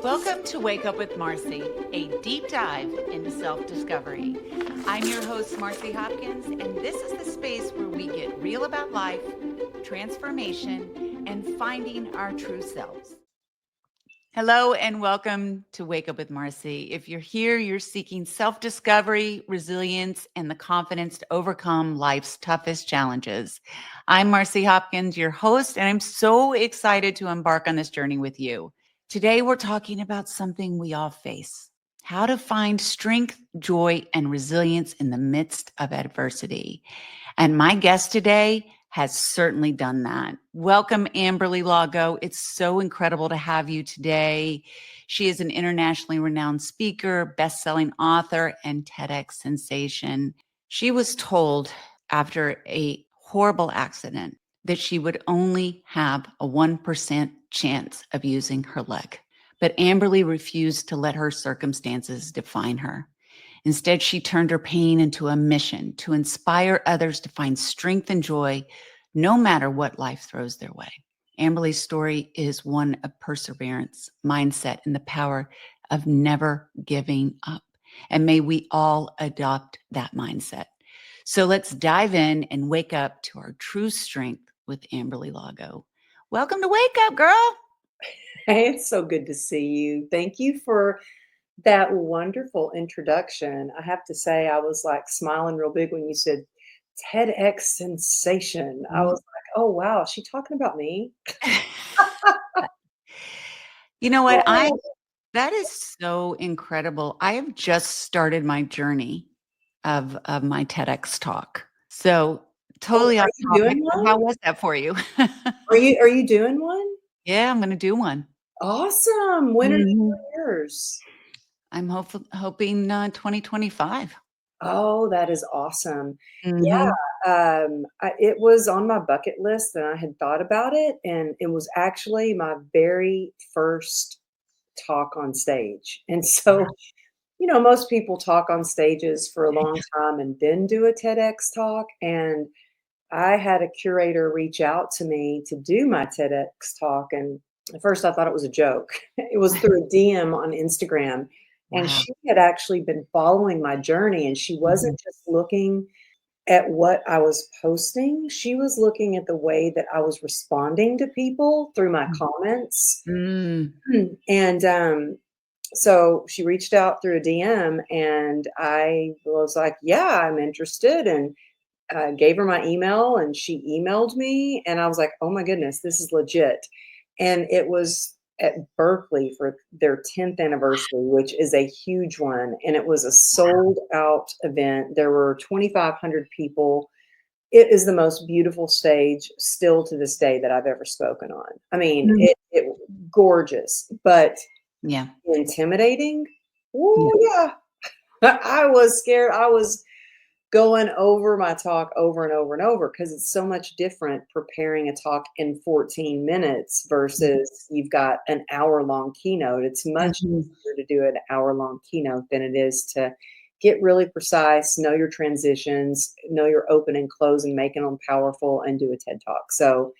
Welcome to Wake Up with Marci, a deep dive into self-discovery. I'm your host, Marci Hopkins, and this is the space where we get real about life, transformation, and finding our true selves. Hello and welcome to Wake Up with Marci. If you're here, you're seeking self-discovery, resilience, and the confidence to overcome life's toughest challenges. I'm Marci Hopkins, your host, and I'm so excited to embark on this journey with you. Today, we're talking about something we all face: how to find strength, joy, and resilience in the midst of adversity. And my guest today has certainly done that. Welcome, Amberly Lago. It's so incredible to have you today. She is an internationally renowned speaker, best-selling author, and TEDx sensation. She was told after a horrible accident that she would only have a 1% chance of using her leg. But Amberly refused to let her circumstances define her. Instead, she turned her pain into a mission to inspire others to find strength and joy no matter what life throws their way. Amberly's story is one of perseverance, mindset, and the power of never giving up. And may we all adopt that mindset. So let's dive in and wake up to our true strength with Amberly Lago. Welcome to Wake Up, girl. Hey, it's so good to see you. Thank you for that wonderful introduction. I have to say, I was like smiling real big when you said TEDx sensation. I was like, oh, wow, is she talking about me? You know what? Oh, That is so incredible. I have just started my journey of my TEDx talk. So oh, totally are off you topic, doing but one? how was that for you? Are you doing one? Yeah, I'm gonna do one. Awesome. When are you Mhm. doing yours? I'm hoping 2025. Oh, that is awesome. Yeah, Mhm. it was on my bucket list and I had thought about it, and it was actually my very first talk on stage. And so, most people talk on stages for a long time and then do a TEDx talk. And I had a curator reach out to me to do my TEDx talk. And at first I thought it was a joke. It was through a DM on Instagram. And Wow. she had actually been following my journey, and she Mhm. wasn't just looking at what I was posting. She was looking at the way that I was responding to people through my comments. Mm. And so she reached out through a DM, and I was like, yeah, I'm interested. And gave her my email, and she emailed me. And I was like, oh my goodness, this is legit. And it was at Berkeley for their 10th anniversary, which is a huge one. And it was a sold out event. There were 2,500 people. It is the most beautiful stage still to this day that I've ever spoken on. I mean, Mhm. it gorgeous, but Yeah. intimidating? Yeah. Ooh, yeah. I was scared. I was going over my talk over and over and over because it's so much different preparing a talk in 14 minutes versus you've got an hour-long keynote. It's much Mhm. easier to do an hour-long keynote than it is to get really precise, know your transitions, know your open and close, and making them powerful, and do a TED Talk. So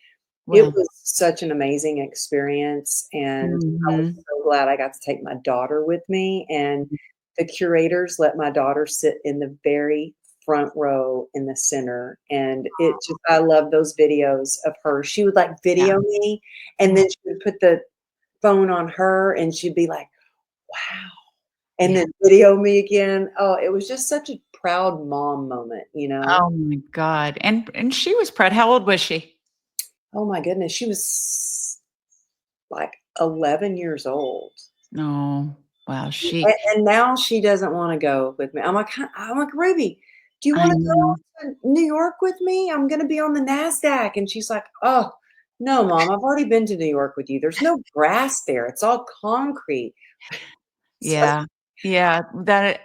it Well. was such an amazing experience, and I was Mhm. so glad I got to take my daughter with me, and the curators let my daughter sit in the very front row in the center, and it just I love those videos of her. She would, like, Yeah. video me, and then she would put the phone on her, and she'd be like, "Wow," and Yeah. then video me again. Oh, it was just such a proud mom moment, you know? Oh my God. And she was proud. How old was she? Oh my goodness, she was, like, 11 years old. Oh, wow. And now she doesn't wanna go with me. I'm like, "Ruby, do you I wanna know. go to New York with me? I'm gonna be on the NASDAQ." And she's like, "Oh, no, mom, I've already been to New York with you. There's no grass there. It's all concrete." So Yeah. Yeah.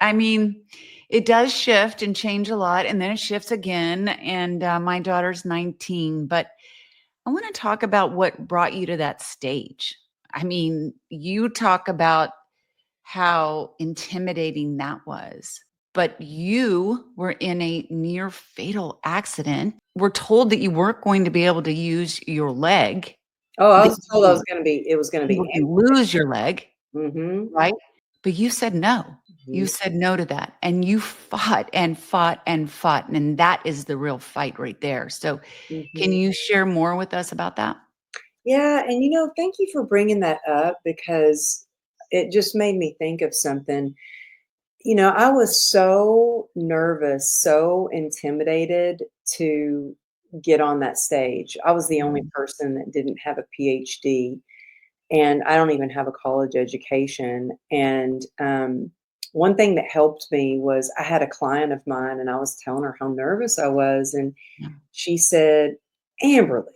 I mean, it does shift and change a lot, and then it shifts again. And my daughter's 19, but I want to talk about what brought you to that stage. I mean, you talk about how intimidating that was, but you were in a near fatal accident. We're told that you weren't going to be able to use your leg, Oh, I that was told I was gonna be it was gonna you be were going to lose your leg. Mhm. right? But you said no. You Mhm. said no to that, and you fought and fought and fought, and that is the real fight right there. So, can Mhm. you share more with us about that? Yeah, and thank you for bringing that up because it just made me think of something. I was so nervous, so intimidated to get on that stage. I was the only Mhm. person that didn't have a PhD, and I don't even have a college education. And one thing that helped me was I had a client of mine, and I was telling her how nervous I was, and Yeah. she said, "Amberly,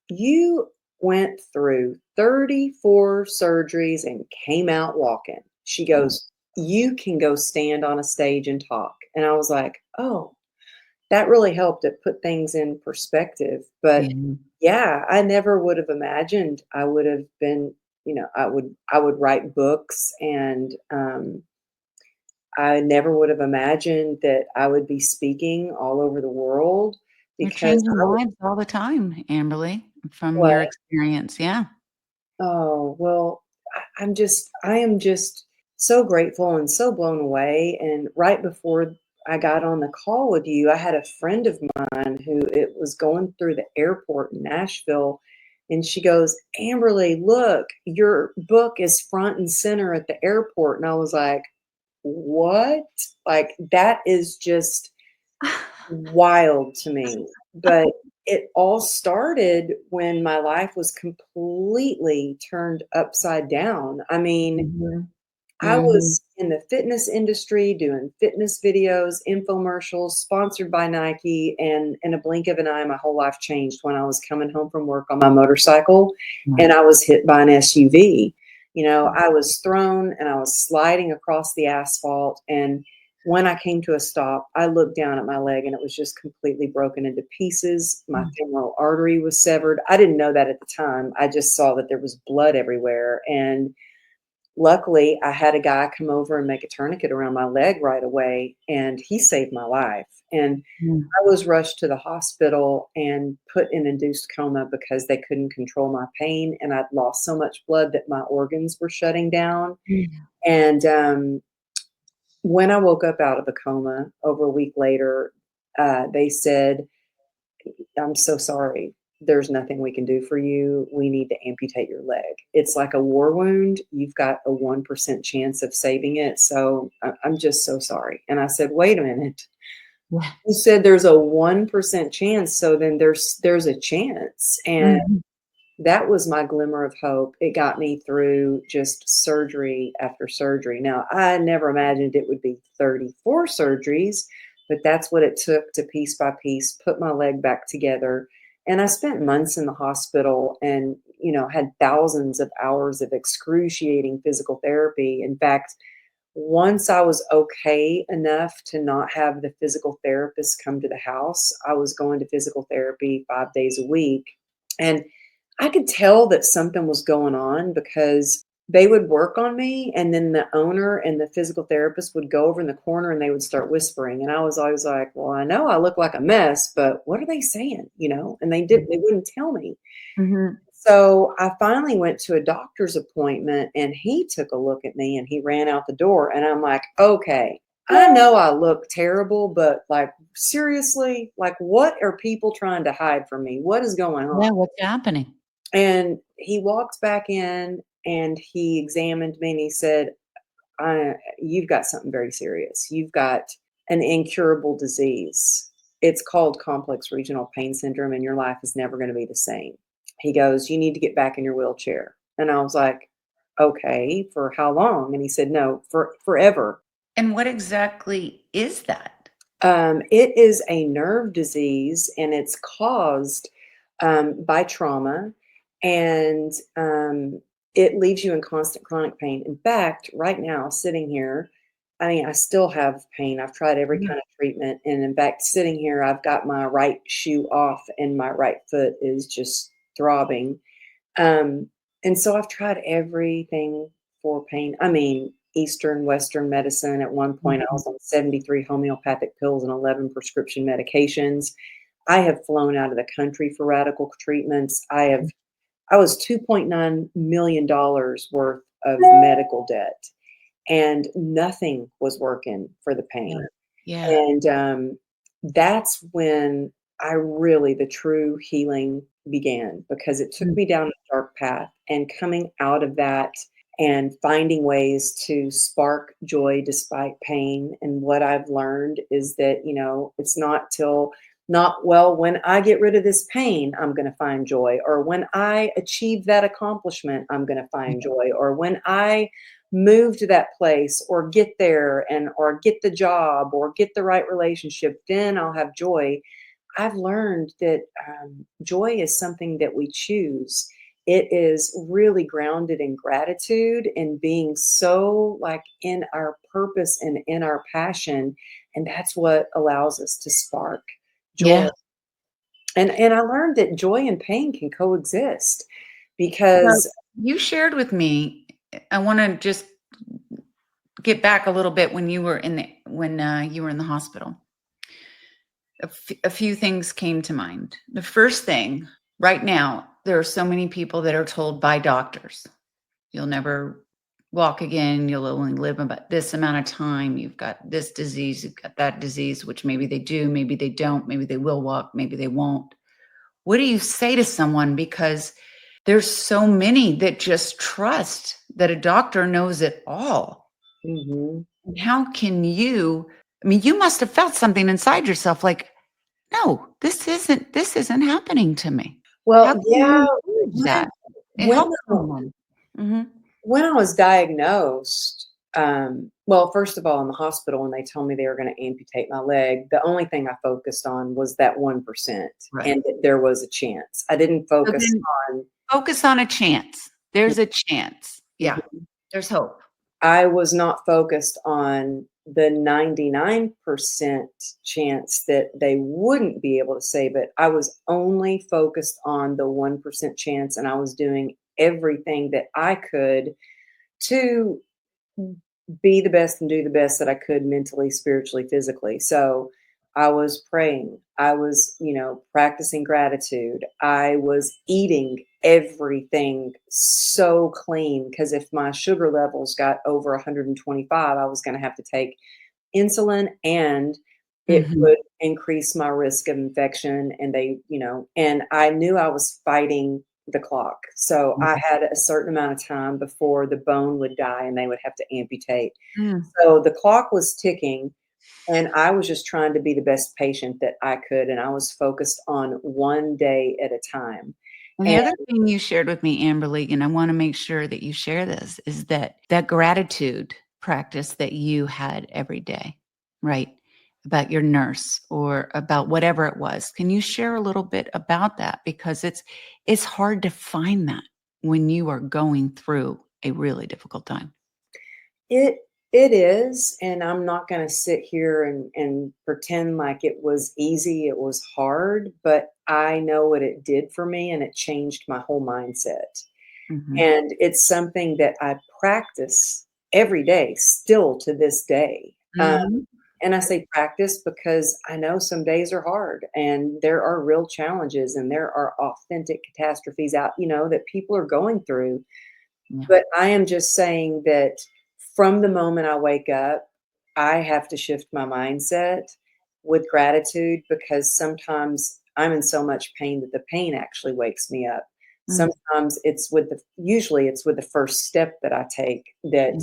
you went through 34 surgeries and came out walking." She Yeah. goes, "You can go stand on a stage and talk." And I was like, "Oh, that really helped it put things in perspective." But Yeah. yeah, I never would have imagined I would have been, I would write books, and I never would have imagined that I would be speaking all over the world You're because changing I was lives all the time, Amberly, from what? your experience. Yeah. Oh, well, I am just so grateful and so blown away. And right before I got on the call with you, I had a friend of mine who it was going through the airport in Nashville. And she goes, "Amberly, look, your book is front and center at the airport." And I was like, "What?" Like, that is just wild to me. But it all started when my life was completely turned upside down. I mean, Mhm. I Mhm. was in the fitness industry doing fitness videos, infomercials, sponsored by Nike, and in a blink of an eye, my whole life changed when I was coming home from work on my motorcycle Right. and I was hit by an SUV. I was thrown and I was sliding across the asphalt. And when I came to a stop, I looked down at my leg and it was just completely broken into pieces. My Mm. femoral artery was severed. I didn't know that at the time. I just saw that there was blood everywhere. And luckily, I had a guy come over and make a tourniquet around my leg right away, and he saved my life. And Mm. I was rushed to the hospital and put in induced coma because they couldn't control my pain, and I'd lost so much blood that my organs were shutting down. Yeah. And when I woke up out of the coma over a week later, they said, "I'm so sorry. There's nothing we can do for you. We need to amputate your leg. It's like a war wound. You've got a 1% chance of saving it. So I'm just so sorry." And I said, "Wait a minute. Yeah. You said there's a 1% chance. So then there's a chance." And Mhm. that was my glimmer of hope. It got me through just surgery after surgery. Now, I never imagined it would be 34 surgeries, but that's what it took to piece by piece put my leg back together. And I spent months in the hospital and, had thousands of hours of excruciating physical therapy. In fact, once I was okay enough to not have the physical therapist come to the house, I was going to physical therapy 5 days a week. And I could tell that something was going on because they would work on me, and then the owner and the physical therapist would go over in the corner and they would start whispering. And I was always like, "Well, I know I look like a mess, but what are they saying?" And they wouldn't tell me. Mhm. So I finally went to a doctor's appointment and he took a look at me and he ran out the door. And I'm like, "Okay, I know I look terrible, but like, seriously, like, what are people trying to hide from me? What is going on?" Yeah, what's happening? And he walked back in and he examined me and he said, "You've got something very serious. You've got an incurable disease. It's called complex regional pain syndrome, and your life is never going to be the same." He goes, "You need to get back in your wheelchair." And I was like, "Okay, for how long?" And he said, "No, for forever." And what exactly is that? It is a nerve disease, and it's caused by trauma, and it leaves you in constant chronic pain. In fact, right now, sitting here, I mean, I still have pain. I've tried every Yeah. kind of treatment, and in fact, sitting here, I've got my right shoe off, and my right foot is just throbbing. Um, and so I've tried everything for pain. I mean, Eastern, Western medicine. At one point, I Mhm. was on 73 homeopathic pills and 11 prescription medications. I have flown out of the country for radical treatments. I was $2.9 million worth of medical debt, and nothing was working for the Yeah. pain. Yeah. And that's when the true healing began, because it took Mm. me down a dark path, and coming out of that and finding ways to spark joy despite pain. And what I've learned is that, it's not, when I get rid of this pain, I'm going to find joy. Or when I achieve that accomplishment, I'm going to find Yeah. joy. Or when I move to that place or get there or get the job or get the right relationship, then I'll have joy. I've learned that joy is something that we choose. It is really grounded in gratitude and being so like in our purpose and in our passion. And that's what allows us to spark joy. Yeah. And I learned that joy and pain can coexist Well, because you shared with me, I want to just get back a little bit when you were in the hospital. A few things came to mind. The first thing, right now, there are so many people that are told by doctors, you'll never walk again, you'll only live about this amount of time, you've got this disease, you've got that disease, which maybe they do, maybe they don't, maybe they will walk, maybe they won't. What do you say to someone? Because there's so many that just trust that a doctor knows it all. Mhm. And how can you, I mean, you must have felt something inside yourself like, no, this isn't happening to me. How Well, can yeah, you encourage when that? It when helps someone. Mhm. when I was diagnosed, well, first of all, in the hospital, when they told me they were going to amputate my leg, the only thing I focused on was that 1% Right. and that there was a chance. I didn't So focus then on, focus on a chance. There's a chance. Yeah. Mhm. There's hope. I was not focused on the 99% chance that they wouldn't be able to save it. I was only focused on the 1% chance, and I was doing everything that I could to be the best and do the best that I could mentally, spiritually, physically. So I was praying. I was, practicing gratitude. I was eating everything so clean, because if my sugar levels got over 125, I was going to have to take insulin, and it Mhm. would increase my risk of infection. And and I knew I was fighting the clock. So I had a certain amount of time before the bone would die and they would have to amputate. Mm. So the clock was ticking, and I was just trying to be the best patient that I could. And I was focused on one day at a time. And the And other thing you shared with me, Amberly, and I want to make sure that you share this, is that gratitude practice that you had every day, right? About your nurse or about whatever it was. Can you share a little bit about that? Because it's hard to find that when you are going through a really difficult time. It it is, and I'm not gonna sit here and pretend like it was easy, it was hard, but I know what it did for me, and it changed my whole mindset. Mhm. And it's something that I practice every day, still to this day. Mhm. And I say practice because I know some days are hard, and there are real challenges, and there are authentic catastrophes out, that people are going through. Yeah. But I am just saying that from the moment I wake up, I have to shift my mindset with gratitude, because sometimes I'm in so much pain that the pain actually wakes me up. Mm. Sometimes usually it's with the first step that I take, that Yeah.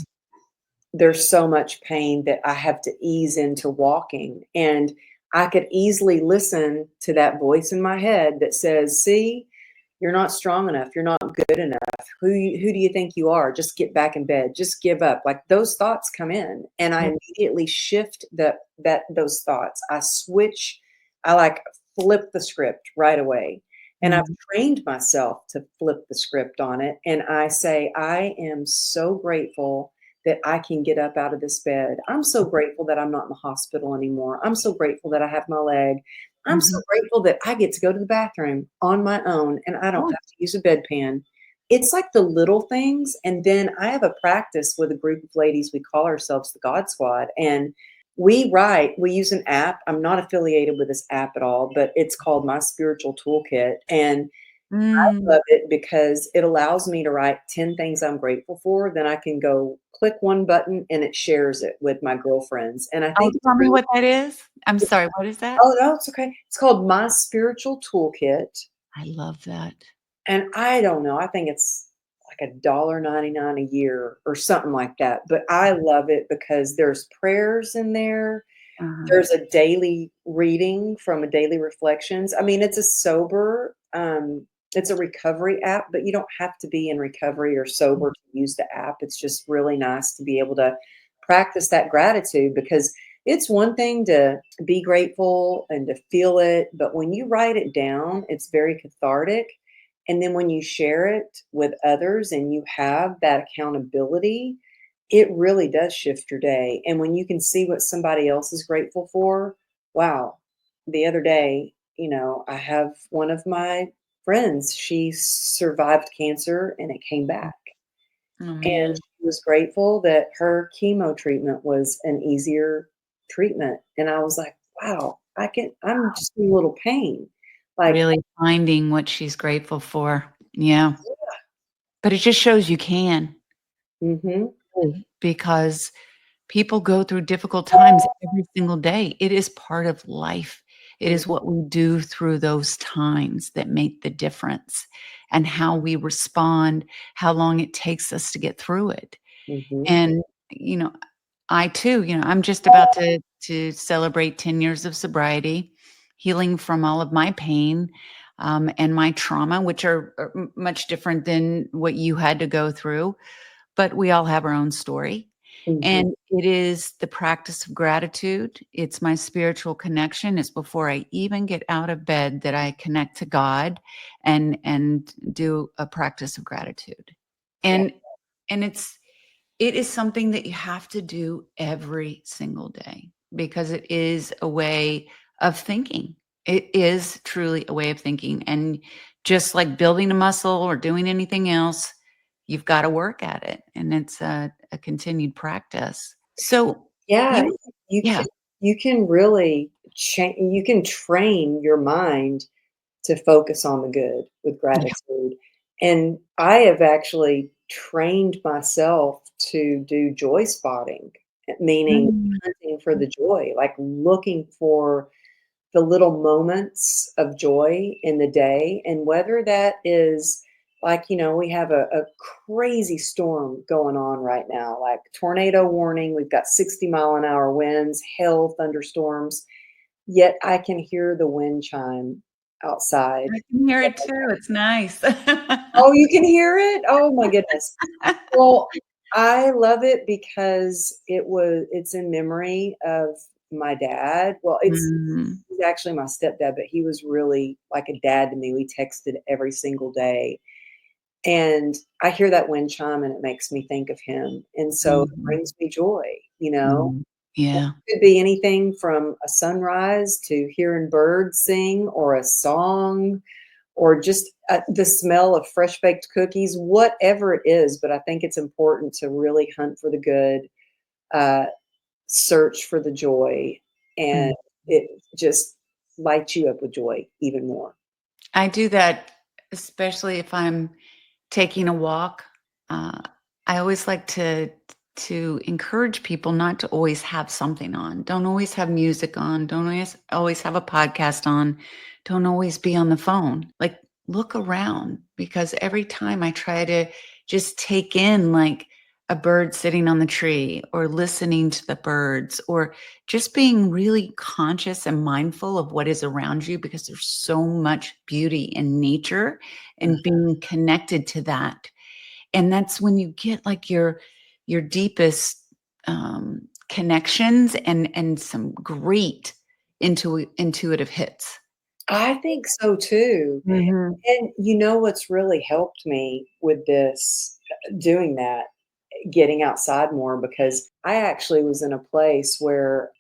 there's so much pain that I have to ease into walking. And I could easily listen to that voice in my head that says, see, you're not strong enough. You're not good enough. Who do you think you are? Just get back in bed. Just give up. Like, those thoughts come in, and I Yeah. immediately shift those thoughts. I like flip the script right away. And I've Mhm. trained myself to flip the script on it. And I say, I am so grateful that I can get up out of this bed. I'm so grateful that I'm not in the hospital anymore. I'm so grateful that I have my leg. I'm so Mhm. grateful that I get to go to the bathroom on my own and I don't Yeah. have to use a bedpan. It's like the little things. And then I have a practice with a group of ladies. We call ourselves the God Squad. And we use an app. I'm not affiliated with this app at all, but it's called My Spiritual Toolkit. And Mm. Love it because it allows me to write 10 things I'm grateful for, then I can go click one button and it shares it with my girlfriends, and I Oh, think it's tell me really what that is. I'm sorry, what is that? oh, no, it's okay. It's called My Spiritual Toolkit, I love that. and I don't know, I think it's like $1.99 a year or something like that, but I love it because there's prayers in there. Uh-huh. There's a daily reading from a daily reflections. I mean, it's a recovery app, but you don't have to be in recovery or sober to use the app. It's just really nice to be able to practice that gratitude because it's one thing to be grateful and to feel it, but when you write it down, it's very cathartic. And then when you share it with others and you have that accountability, it really does shift your day, and when you can see what somebody else is grateful for, wow. The other day, I have one of my friends, she survived cancer and it came back, Oh, and man. she was grateful that her chemo treatment was an easier treatment, and I was like, "Wow, I'm just in a little pain." Like, Really finding what she's grateful for. Yeah. But it just shows you can, mhm, really, because people go through difficult times every single day. It is part of life. It mm, is what we do through those times that make the difference, and how we respond, how long it takes us to get through it. mhm, And, you know, I too, I'm just about to celebrate 10 years of sobriety, healing from all of my pain, and my trauma, which are much different than what you had to go through, but we all have our own story. mhm, And it is the practice of gratitude. It's my spiritual connection. It's before I even get out of bed that I connect to God and do a practice of gratitude. yeah. And it is something that you have to do every single day because it is a way of thinking. It is truly a way of thinking. And just like building a muscle or doing anything else, you've got to work at it. And it's a continued practice. So, Yeah, you, you yeah. can really change. You can train your mind to focus on the good with Yeah. gratitude, and I have actually trained myself to do joy spotting, meaning Mm. hunting for the joy, like looking for the little moments of joy in the day, and whether that is like, we have a crazy storm going on right now, like tornado warning. We've got 60-mile-an-hour winds, hail, thunderstorms, yet I can hear the wind chime outside. I can hear it too. It's nice. Oh, you can hear it? Oh my goodness. Well, I love it because it's in memory of my dad. Well, Mm. he's actually my stepdad, but he was really like a dad to me. We texted every single day. And I hear that wind chime and it makes me think of him. And so it Mhm. brings me joy, Mm. Yeah. It could be anything from a sunrise to hearing birds sing or a song or just the smell of fresh baked cookies, whatever it is. But I think it's important to really hunt for the good, uh, search for the joy, and Mm. it just lights you up with joy even more. I do that, especially if I'm taking a walk. Uh, I always like to encourage people not to always have something on. Don't always have music on. Don't always have a podcast on. Don't always be on the phone. Like look around because every time I try to just take in like a bird sitting on the tree or listening to the birds or just being really conscious and mindful of what is around you because there's so much beauty in nature and being connected to that. And that's when you get like your deepest connections and some great intuitive hits. I think so too. Mhm. And you know what's really helped me with this, doing that, getting outside more, because I actually was in a place where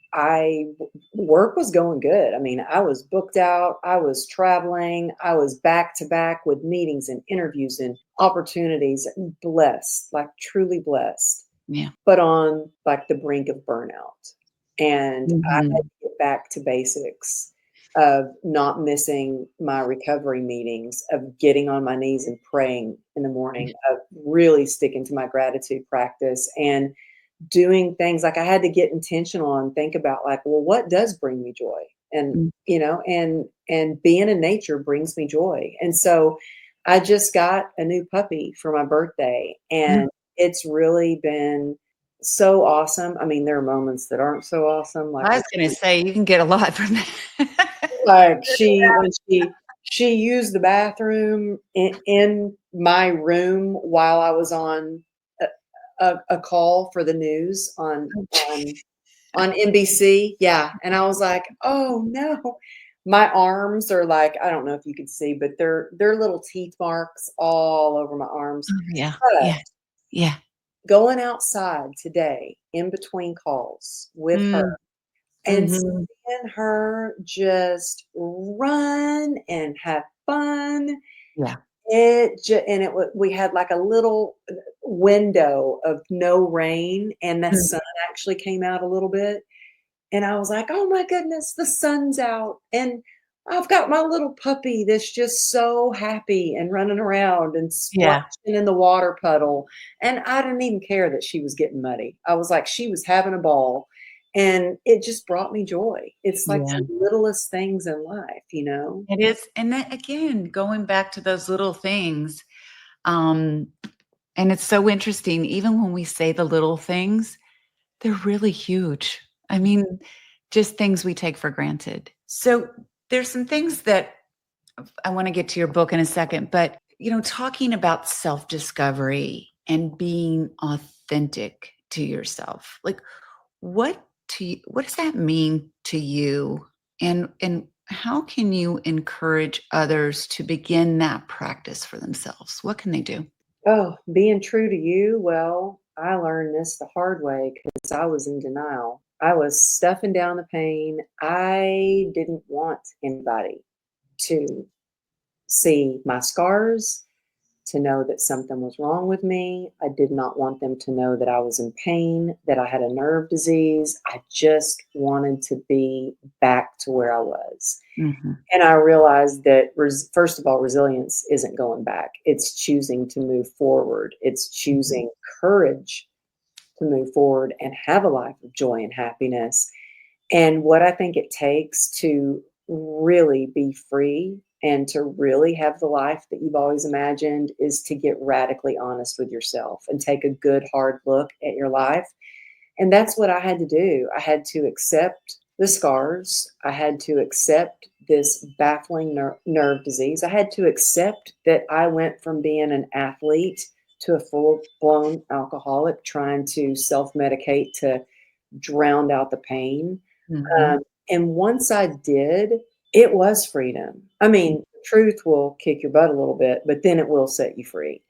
work was going good. I mean, I was booked out, I was traveling, I was back to back with meetings and interviews and opportunities, blessed, like truly blessed, Yeah. but on like the brink of burnout. And I had Mhm. to get back to basics. of not missing my recovery meetings, of getting on my knees and praying in the morning, of really sticking to my gratitude practice and doing things like I had to get intentional and think about like, well, what does bring me joy? And Mm. and being in nature brings me joy. And so I just got a new puppy for my birthday Mm. and it's really been so awesome. I mean, there are moments that aren't so awesome, like I when was gonna say you can get a lot from that. she used the bathroom in my room while I was on a call for the news on NBC. Yeah, and I was like, "Oh, no." My arms are like I don't know if you could see, but they're little teeth marks all over my arms. Oh, yeah, But yeah, yeah. going outside today in between calls with her Mm, and mhm. seeing her just run and have fun, Yeah. we had, like, a little window of no rain, and the Mm, sun actually came out a little bit, and I was like, "Oh my goodness, the sun's out, and I've got my little puppy that's just so happy and running around and yeah, splashing in the water puddle," and I didn't even care that she was getting muddy. I was like, she was having a ball, and it just brought me joy. It's like yeah. the littlest things in life, you know? It is, and then again, going back to those little things, um, and it's so interesting, even when we say the little things, they're really huge. I mean, just things we take for granted. So, there's some things that I wanna get to your book in a second, but, talking about self-discovery and being authentic to yourself, like, what does that mean to you? And how can you encourage others to begin that practice for themselves? What can they do? Oh, being true to you, well, I learned this the hard way because I was in denial. I was stuffing down the pain. I didn't want anybody to see my scars, to know that something was wrong with me. I did not want them to know that I was in pain, that I had a nerve disease. I just wanted to be back to where I was. Mhm. And I realized that, first of all, resilience isn't going back. It's choosing to move forward. It's Mhm. choosing courage to move forward and have a life of joy and happiness. And what I think it takes to really be free and to really have the life that you've always imagined is to get radically honest with yourself and take a good hard look at your life. And that's what I had to do. I had to accept the scars. I had to accept this baffling nerve disease. I had to accept that I went from being an athlete to a full blown alcoholic trying to self medicate to drown out the pain. Mhm. Um, and once I did, it was freedom. I mean, the truth will kick your butt a little bit, but then it will set you free.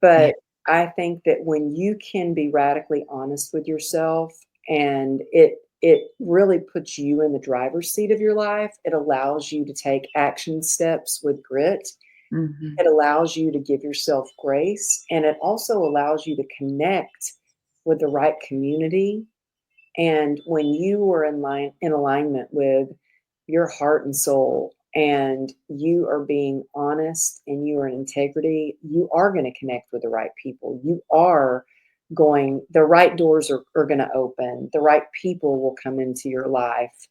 Yeah. But I think that when you can be radically honest with yourself and it really puts you in the driver's seat of your life, it allows you to take action steps with grit. Mhm. It allows you to give yourself grace, and it also allows you to connect with the right community. And when you are in alignment with your heart and soul, and you are being honest and you are in integrity, you are going to connect with the right people. You are the right doors are going to open, the right people will come into your life.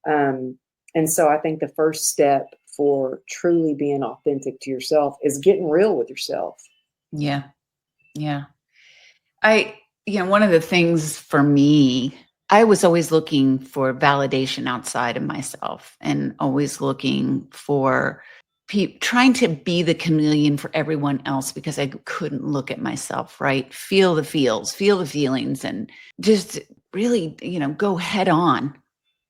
Um, and so I think the first step for truly being authentic to yourself is getting real with yourself. Yeah. Yeah. One of the things for me, I was always looking for validation outside of myself and always looking for trying to be the chameleon for everyone else because I couldn't look at myself, right? Feel the feels, feel the feelings, and just really, go head on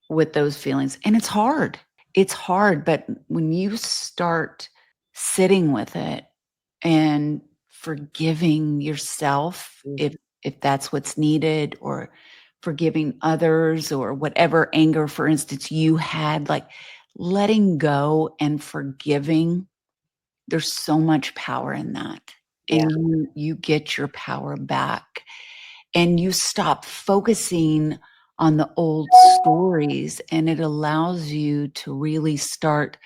with those feelings. And it's hard. It's hard. But when you start sitting with it and forgiving yourself Mhm. if that's what's needed, or forgiving others, or whatever anger, for instance, you had, like letting go and forgiving, there's so much power in that. Yeah. And you get your power back and you stop focusing on the old stories, and it allows you to really start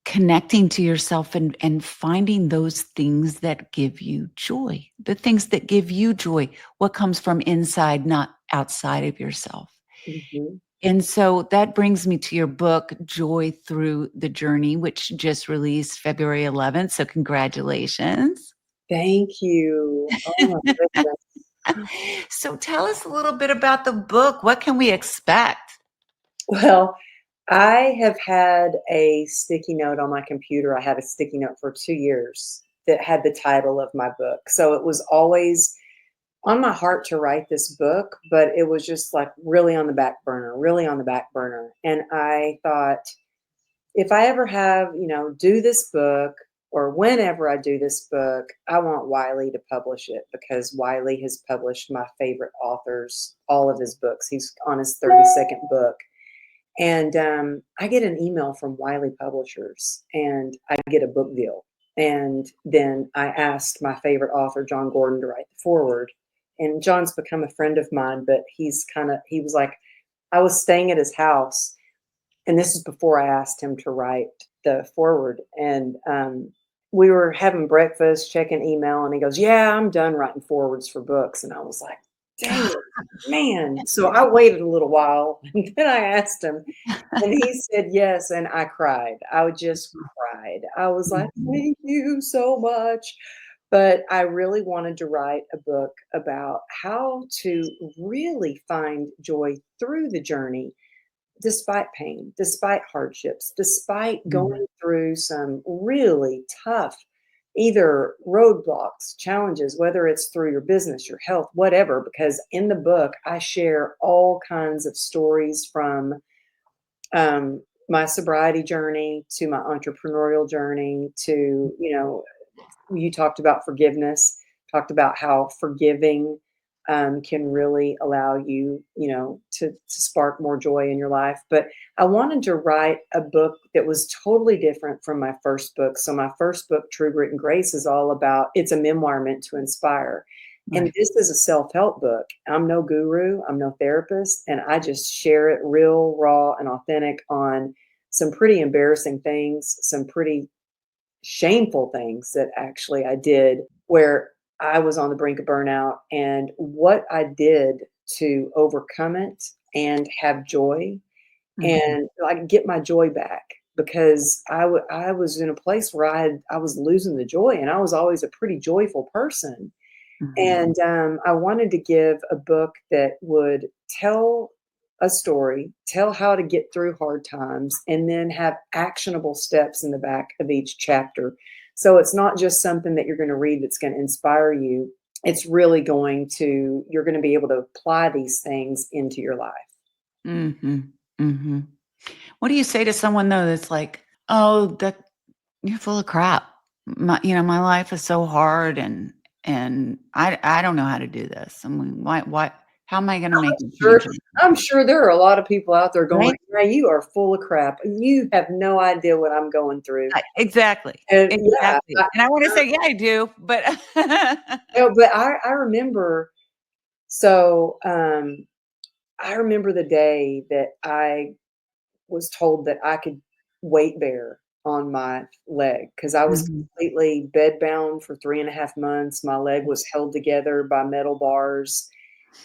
connecting to yourself and finding those things that give you joy, the things that give you joy, what comes from inside, not outside of yourself. Mhm. And so that brings me to your book, Joy Through the Journey, which just released February 11th. So congratulations. Thank you. Oh my goodness. So tell us a little bit about the book. What can we expect? Well, I have had a sticky note on my computer. I had a sticky note for 2 years that had the title of my book. So it was always on my heart to write this book, but it was just like really on the back burner, really on the back burner. And I thought, if I ever have, do this book or whenever I do this book, I want Wiley to publish it because Wiley has published my favorite authors, all of his books. He's on his 32nd book. And I get an email from Wiley Publishers and I get a book deal. And then I asked my favorite author, John Gordon, to write the foreword. And John's become a friend of mine, but he was like, I was staying at his house. And this is before I asked him to write the foreword. And we were having breakfast, checking email, and he goes, "Yeah, I'm done writing forewords for books." And I was like, "Dang it, man." So I waited a little while and then I asked him, and he said yes. And I cried. I just cried. I was like, Mhm, "Thank you so much." But I really wanted to write a book about how to really find joy through the journey despite pain, despite hardships, despite mhm, going through some really tough either roadblocks, challenges, whether it's through your business, your health, whatever, because in the book, I share all kinds of stories from my sobriety journey to my entrepreneurial journey to, you talked about forgiveness, talked about how forgiving can really allow you, to spark more joy in your life. But I wanted to write a book that was totally different from my first book. So my first book, True Grit and Grace, is all about, it's a memoir meant to inspire. And right. this is a self-help book. I'm no guru, I'm no therapist, and I just share it real, raw, and authentic on some pretty embarrassing things, some pretty shameful things that actually I did where I was on the brink of burnout and what I did to overcome it and have joy Mhm, and like get my joy back because I was in a place where I was losing the joy and I was always a pretty joyful person. mhm, And I wanted to give a book that would tell a story, tell how to get through hard times, and then have actionable steps in the back of each chapter. So it's not just something that you're going to read that's going to inspire you. It's really you're going to be able to apply these things into your life. mhm, mhm. What do you say to someone though that's like, "Oh, that you're full of crap. My life is so hard and I don't know how to do this. I mean, why how am I gonna make a Sure, change in I'm sure there are a lot of people out there going, right? "Yeah, you are full of crap. You have no idea what I'm going through." Exactly, And yeah, exactly. And I wanna say, "Yeah, I do," but no, but I remember so, I remember the day that I was told that I could weight bear on my leg because I was Mhm, completely bedbound for 3.5 months. My leg was held together by metal bars,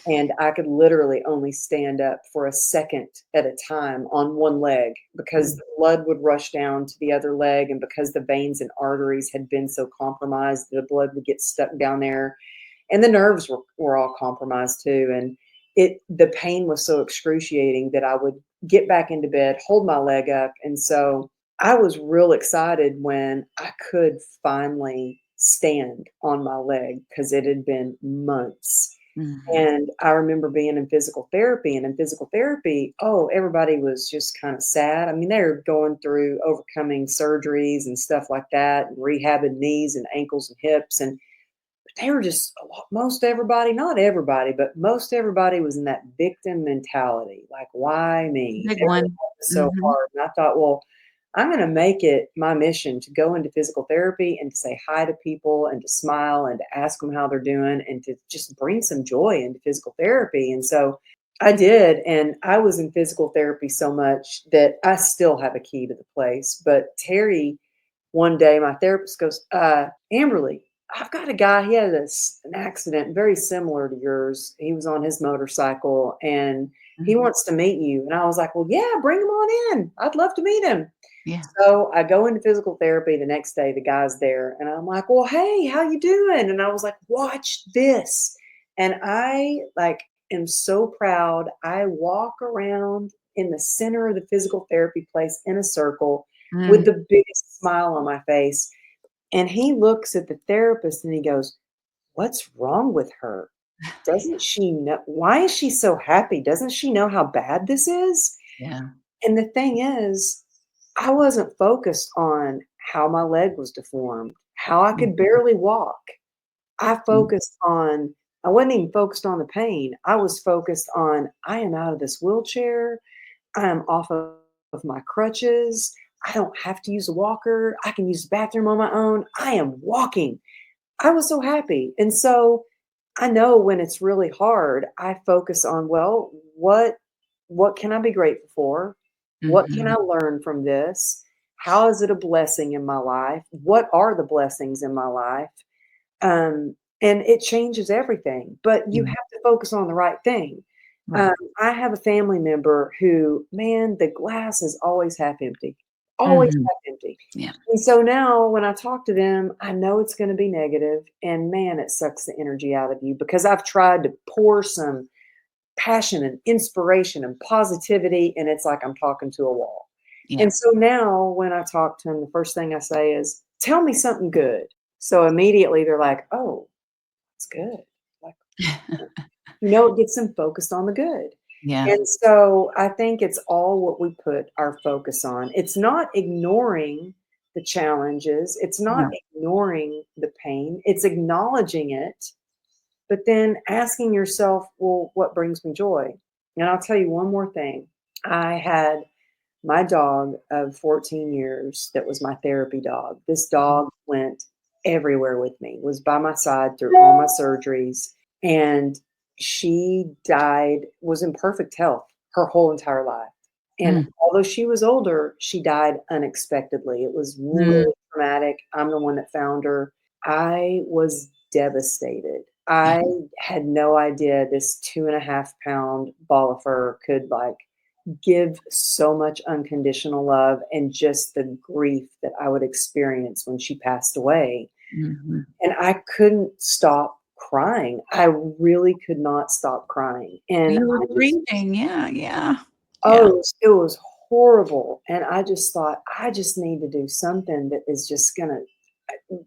and I could literally only stand up for a second at a time on one leg because mm, the blood would rush down to the other leg, and because the veins and arteries had been so compromised, the blood would get stuck down there and the nerves were all compromised too. And the pain was so excruciating that I would get back into bed, hold my leg up. And so I was real excited when I could finally stand on my leg because it had been months. mhm, And I remember being in physical therapy, and in physical therapy, oh, everybody was just kind of sad. I mean, they were going through overcoming surgeries and stuff like that, and rehabbing knees and ankles and hips. And they were just most everybody, not everybody, but most everybody was in that victim mentality. Like, why me? big Everything one. was so Mhm, hard. And I thought, well, I'm going to make it my mission to go into physical therapy and to say hi to people and to smile and to ask them how they're doing and to just bring some joy into physical therapy. And so I did, and I was in physical therapy so much that I still have a key to the place, but Terry, one day, my therapist goes, "Amberly, I've got a guy, he had an accident very similar to yours. He was on his motorcycle, and he Mhm. wants to meet you." And I was like, "Well, yeah, bring him on in. I'd love to meet him." Yeah. So I go into physical therapy the next day, the guy's there, and I'm like, "Well, hey, how you doing?" And I was like, "Watch this." And I like am so proud. I walk around in the center of the physical therapy place in a circle with Mm. the biggest smile on my face. And he looks at the therapist and he goes, "What's wrong with her? Doesn't she know? Why is she so happy? Doesn't she know how bad this is?" Yeah. And the thing is, I wasn't focused on how my leg was deformed, how I could Mhm. barely walk. I Mm. focused on I wasn't even focused on the pain. I was focused on, I am out of this wheelchair. I am off of my crutches. I don't have to use a walker. I can use the bathroom on my own. I am walking. I was so happy. And so I know when it's really hard, I focus on, well, what can I be grateful for? What can Mhm. I learn from this? How is it a blessing in my life? What are the blessings in my life? And it changes everything, but you Yeah. have to focus on the right thing. Right. I have a family member who, man, the glass is always Mhm. half empty. Yeah. And so now when I talk to them, I know it's going to be negative, and man, it sucks the energy out of you because I've tried to pour some passion and inspiration and positivity, and it's like I'm talking to a wall. Yeah. And so now when I talk to them, the first thing I say is, "Tell me something good." So immediately they're like, "Oh, it's good." Like, it gets them focused on the good. Yeah. And so I think it's all what we put our focus on. It's not ignoring the challenges, it's not No. ignoring the pain, it's acknowledging it, but then asking yourself, well, what brings me joy? And I'll tell you one more thing. I had my dog of 14 years that was my therapy dog. This Mhm. dog went everywhere with me, was by my side through all my surgeries. And she died, was in perfect health her whole entire life. And Mm. although she was older, she died unexpectedly. It was Mm. really traumatic. I'm the one that found her. I was devastated. Yeah. I had no idea this 2.5 pound ball of fur could like give so much unconditional love, and just the grief that I would experience when she passed away. Mhm. And I couldn't stop crying. I really could not stop crying. And You were I just, grieving. Yeah. Yeah. oh, Yeah. it was horrible. And I just thought, I just need to do something that is just going to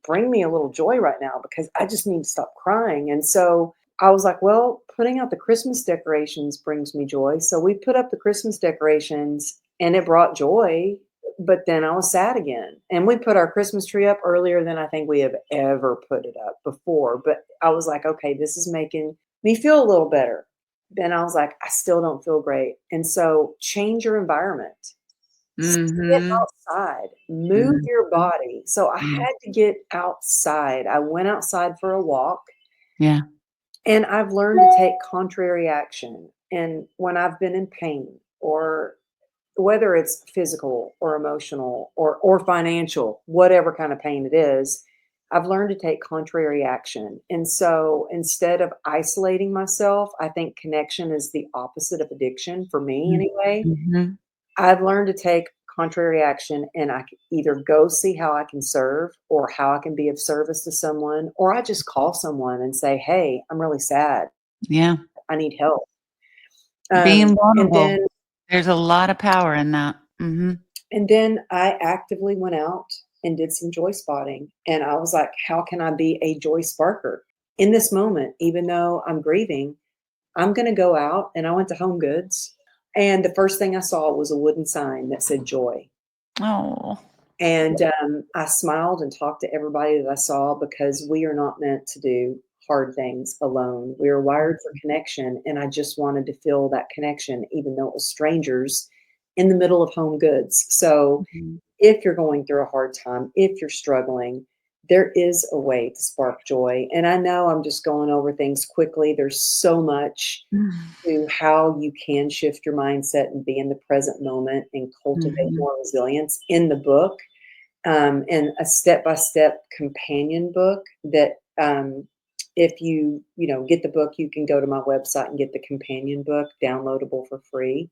bring me a little joy right now because I just need to stop crying. And so I was like, well, putting out the Christmas decorations brings me joy. So we put up the Christmas decorations and it brought joy. But then I was sad again. And we put our Christmas tree up earlier than I think we have ever put it up before. But I was like, okay, this is making me feel a little better. Then I was like, I still don't feel great. And so change your environment. Get Mhm. outside, move Mhm. your body. So I Yeah. had to get outside. I went outside for a walk, Yeah. and I've learned to take contrary action. And when I've been in pain, or whether it's physical or emotional or financial, whatever kind of pain it is, I've learned to take contrary action. And so instead of isolating myself, I think connection is the opposite of addiction for me Mm. anyway. Mhm. I've learned to take contrary action, and I can either go see how I can serve or how I can be of service to someone, or I just call someone and say, "Hey, I'm really sad. Yeah. I need help." Being And vulnerable. then There's a lot of power in that. Mhm. I actively went out and did some joy spotting, and I was like, "How can I be a joy sparker in this moment? Even though I'm grieving, I'm going to go out." And I went to Home Goods, and the first thing I saw was a wooden sign that said "Joy." Oh. And, I smiled and talked to everybody that I saw because we are not meant to do hard things alone. We are wired for connection, and I just wanted to feel that connection, even though it was strangers in the middle of Home Goods. So, Mhm. if you're going through a hard time, if you're struggling, there is a way to spark joy. And I know I'm just going over things quickly. There's so much to how you can shift your mindset and be in the present moment and cultivate Mhm. more resilience in the book, and a step-by-step companion book that, if get the book, you can go to my website and get the companion book downloadable for free.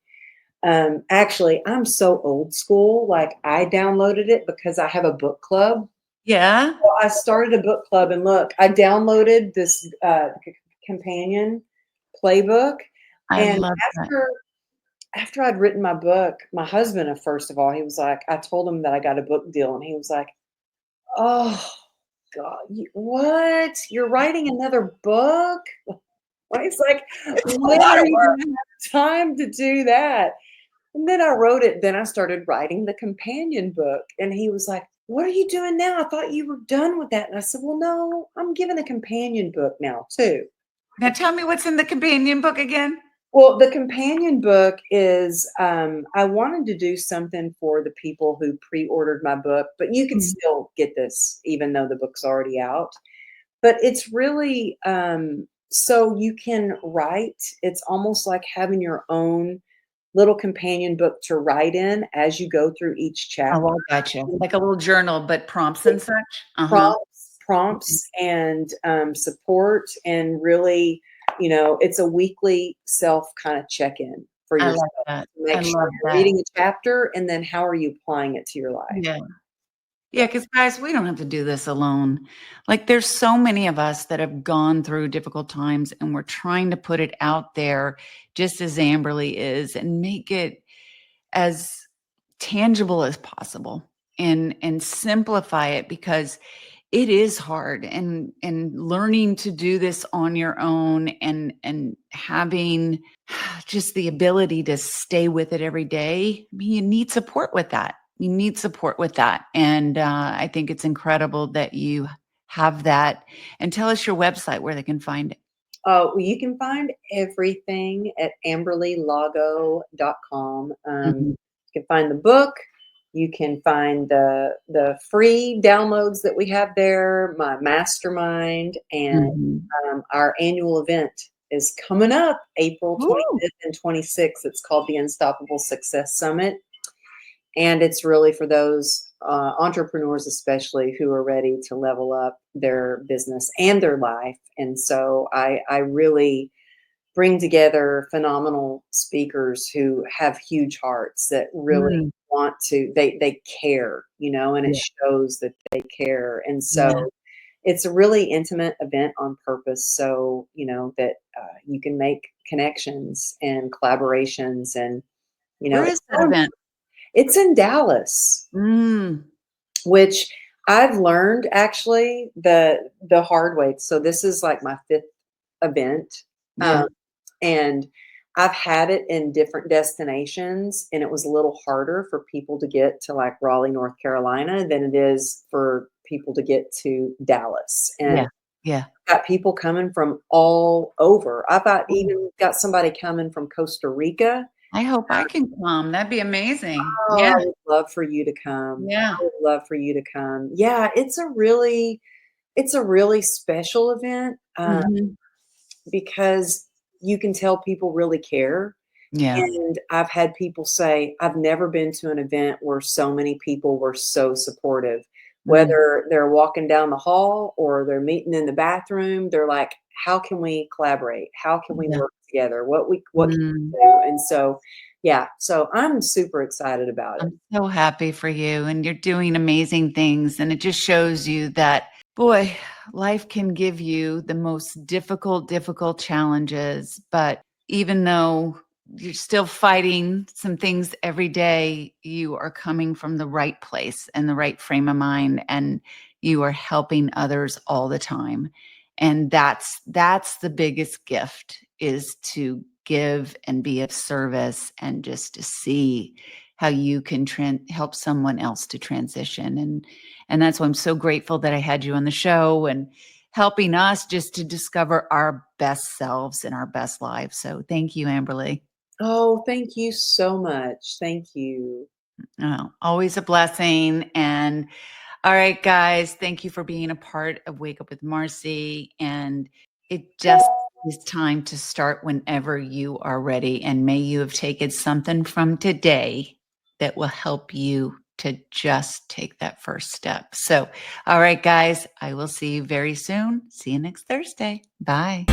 Actually, I'm so old school, like, I downloaded it because I have a book club. Yeah, Well, I started a book club, and look, I downloaded this, companion playbook, I and love that. after I'd written my book, my husband, first of all, he was like, I told him that I got a book deal, and he was like, "Oh, God, what? You're writing another book?" Well, he's like, It's a "When lot are of you work. gonna have time to do that?" And then I started writing the companion book, and he was like, "What are you doing now? I thought you were done with that." And I said, "Well, no, I'm giving a companion book now too." Now tell me what's in the companion book again? Well, the companion book is, I wanted to do something for the people who pre-ordered my book, but you can Mhm. still get this even though the book's already out. But it's really, so you can write. It's almost like having your own little companion book to write in as you go through each chapter. Oh, I gotcha. Like a little journal, but prompts and such? Uh-huh. Mhm. Prompts and, support, and really, it's a weekly self kind of check-in for I yourself like that. to I make sure love you're that. reading a chapter, and then how are you applying it to your life? Yeah. Yeah. Yeah, because guys, we don't have to do this alone. Like, there's so many of us that have gone through difficult times, and we're trying to put it out there just as Amberly is and make it as tangible as possible and simplify it because it is hard and learning to do this on your own and having just the ability to stay with it every day. I mean, you need support with that. You need support with that. And I think it's incredible that you have that. And tell us your website where they can find it. Well, you can find everything at amberlylago.com. Mhm, You can find the book. You can find the free downloads that we have there, my mastermind, and, mhm. our annual event is coming up April Woo! 25th and 26th. It's called the Unstoppable Success Summit. And it's really for those, entrepreneurs, especially, who are ready to level up their business and their life. And so I really bring together phenomenal speakers who have huge hearts that really Mm, want to, they care, and it yeah, shows that they care. And yeah. so it's a really intimate event on purpose, so that, you can make connections and collaborations, and Where it's is that event? it's in Dallas, Mm, which I've learned actually the hard way. So this is like my fifth event, yeah. um, and I've had it in different destinations, and it was a little harder for people to get to, like, Raleigh, North Carolina than it is for people to get to Dallas. And Yeah, yeah. got people coming from all over. I've got Oh, even got somebody coming from Costa Rica. I hope I can come. That'd be amazing. Oh, Yeah, I would love for you to come. yeah. I would love for you to come. Yeah, it's a really special event, Mhm. because you can tell people really care. Yeah. And I've had people say, "I've never been to an event where so many people were so supportive." Mm, Whether they're walking down the hall or they're meeting in the bathroom, they're like, "How can we collaborate? How can we yeah. work together? What can Mm. we do?" And so, yeah, so I'm super excited about it. I'm so happy for you, and you're doing amazing things, and it just shows you that, boy, life can give you the most difficult challenges, but even though you're still fighting some things every day, you are coming from the right place and the right frame of mind, and you are helping others all the time. And that's the biggest gift, is to give and be of service and just to see how you can help someone else to transition. And that's why I'm so grateful that I had you on the show and helping us just to discover our best selves and our best lives. So thank you, Amberly. Oh, thank you so much. Thank you. Oh, always a blessing. And All right, guys. Thank you for being a part of Wake Up with Marci. And it just is time to start whenever you are ready. And may you have taken something from today that will help you to just take that first step. So, all right, guys, I will see you very soon. See you next Thursday. Bye.